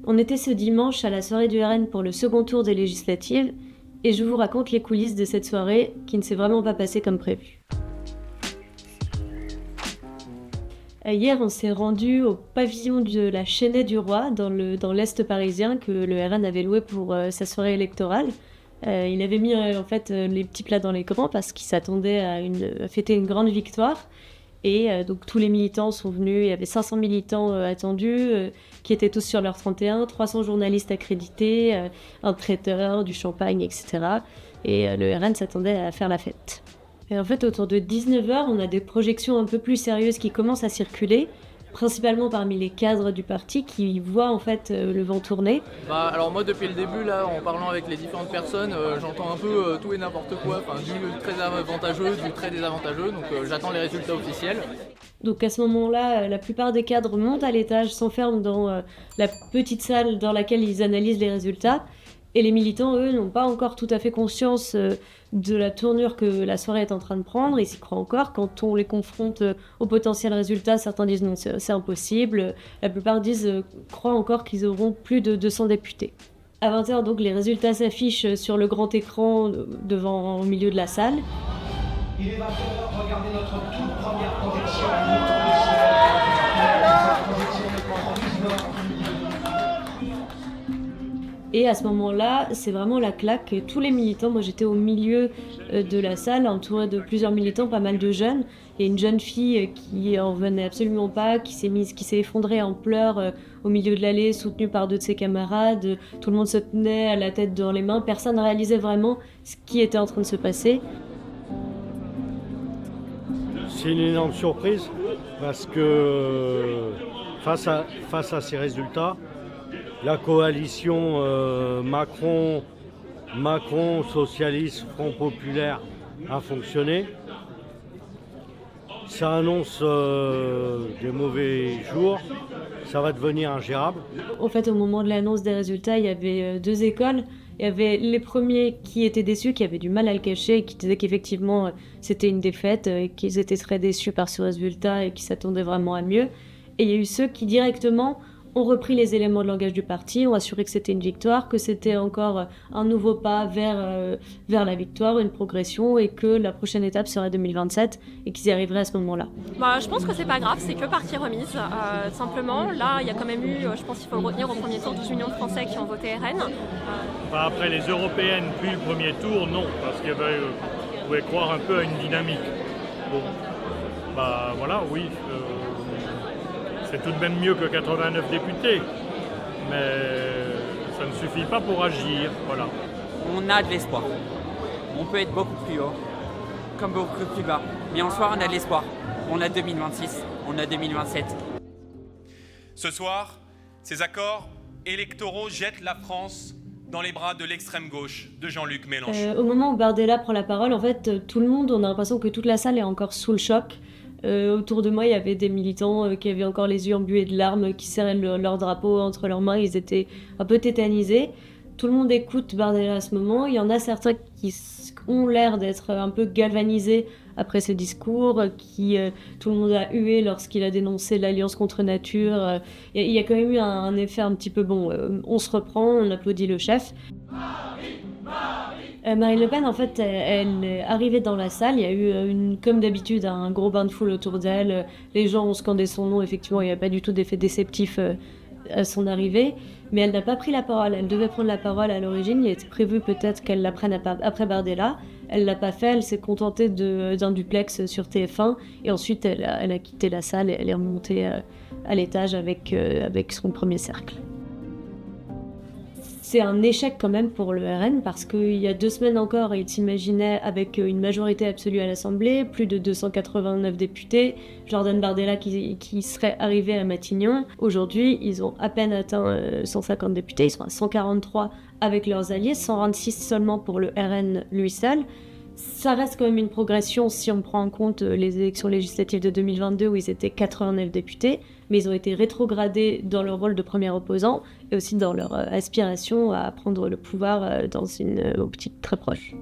On était ce dimanche à la soirée du RN pour le second tour des législatives et je vous raconte les coulisses de cette soirée qui ne s'est vraiment pas passée comme prévu. Hier, on s'est rendu au pavillon de la Chênaie du Roi dans l'Est parisien que le RN avait loué pour sa soirée électorale. Il avait mis les petits plats dans l'écran parce qu'il s'attendait à fêter une grande victoire. Et donc tous les militants sont venus, il y avait 500 militants attendus qui étaient tous sur leur 31, 300 journalistes accrédités, un traiteur, du champagne, etc. Et le RN s'attendait à faire la fête. Et en fait, autour de 19h, on a des projections un peu plus sérieuses qui commencent à circuler, principalement parmi les cadres du parti qui voient en fait le vent tourner. Alors moi depuis le début là, en parlant avec les différentes personnes, j'entends un peu tout et n'importe quoi, du très avantageux, du très désavantageux, donc j'attends les résultats officiels. Donc à ce moment-là, la plupart des cadres montent à l'étage, s'enferment dans la petite salle dans laquelle ils analysent les résultats. Et les militants, eux, n'ont pas encore tout à fait conscience de la tournure que la soirée est en train de prendre. Ils s'y croient encore. Quand on les confronte aux potentiels résultats, certains disent non, c'est impossible. La plupart croient encore qu'ils auront plus de 200 députés. À 20h, donc, les résultats s'affichent sur le grand écran au milieu de la salle. Il est 20h, regardez notre toute première projection. Et à ce moment-là, c'est vraiment la claque. Tous les militants, moi j'étais au milieu de la salle, entourée de plusieurs militants, pas mal de jeunes. Et une jeune fille qui en venait absolument pas, qui s'est effondrée en pleurs au milieu de l'allée, soutenue par deux de ses camarades. Tout le monde se tenait à la tête dans les mains. Personne ne réalisait vraiment ce qui était en train de se passer. C'est une énorme surprise parce que face à ces résultats, la coalition Macron, Socialiste, Front Populaire a fonctionné. Ça annonce des mauvais jours, ça va devenir ingérable. En fait, au moment de l'annonce des résultats, il y avait deux écoles. Il y avait les premiers qui étaient déçus, qui avaient du mal à le cacher, qui disaient qu'effectivement c'était une défaite, et qu'ils étaient très déçus par ce résultat et qui s'attendaient vraiment à mieux. Et il y a eu ceux qui directement ont repris les éléments de langage du parti, ont assuré que c'était une victoire, que c'était encore un nouveau pas vers la victoire, une progression, et que la prochaine étape serait 2027 et qu'ils y arriveraient à ce moment-là. Je pense que c'est pas grave, c'est que partie remise. Simplement, là, il y a quand même eu, je pense qu'il faut le retenir, au premier tour 12 millions de Français qui ont voté RN. Après les européennes, puis le premier tour, non, parce que vous pouvez croire un peu à une dynamique. Bon, oui. C'est tout de même mieux que 89 députés, mais ça ne suffit pas pour agir, voilà. On a de l'espoir. On peut être beaucoup plus haut, comme beaucoup plus bas. Mais en soi, on a de l'espoir. On a 2026, on a 2027. Ce soir, ces accords électoraux jettent la France dans les bras de l'extrême gauche de Jean-Luc Mélenchon. Au moment où Bardella prend la parole, en fait, tout le monde, on a l'impression que toute la salle est encore sous le choc. Autour de moi, il y avait des militants qui avaient encore les yeux embués de larmes, qui serraient leur drapeau entre leurs mains, ils étaient un peu tétanisés. Tout le monde écoute Bardella à ce moment. Il y en a certains qui ont l'air d'être un peu galvanisés après ce discours, tout le monde a hué lorsqu'il a dénoncé l'alliance contre nature. Il y a quand même eu un effet un petit peu on se reprend, on applaudit le chef. Marine Le Pen, en fait, elle est arrivée dans la salle. Il y a eu, comme d'habitude, un gros bain de foule autour d'elle. Les gens ont scandé son nom. Effectivement, il n'y a pas du tout d'effet déceptif à son arrivée. Mais elle n'a pas pris la parole. Elle devait prendre la parole à l'origine. Il était prévu peut-être qu'elle la prenne après Bardella. Elle ne l'a pas fait. Elle s'est contentée d'un duplex sur TF1. Et ensuite, elle a quitté la salle et elle est remontée à l'étage avec son premier cercle. C'est un échec quand même pour le RN parce qu'il y a 2 semaines encore, il s'imaginait avec une majorité absolue à l'Assemblée, plus de 289 députés, Jordan Bardella qui serait arrivé à Matignon. Aujourd'hui, ils ont à peine atteint 150 députés, ils sont à 143 avec leurs alliés, 126 seulement pour le RN lui seul. Ça reste quand même une progression si on prend en compte les élections législatives de 2022 où ils étaient 89 députés, mais ils ont été rétrogradés dans leur rôle de premier opposant et aussi dans leur aspiration à prendre le pouvoir dans une optique très proche.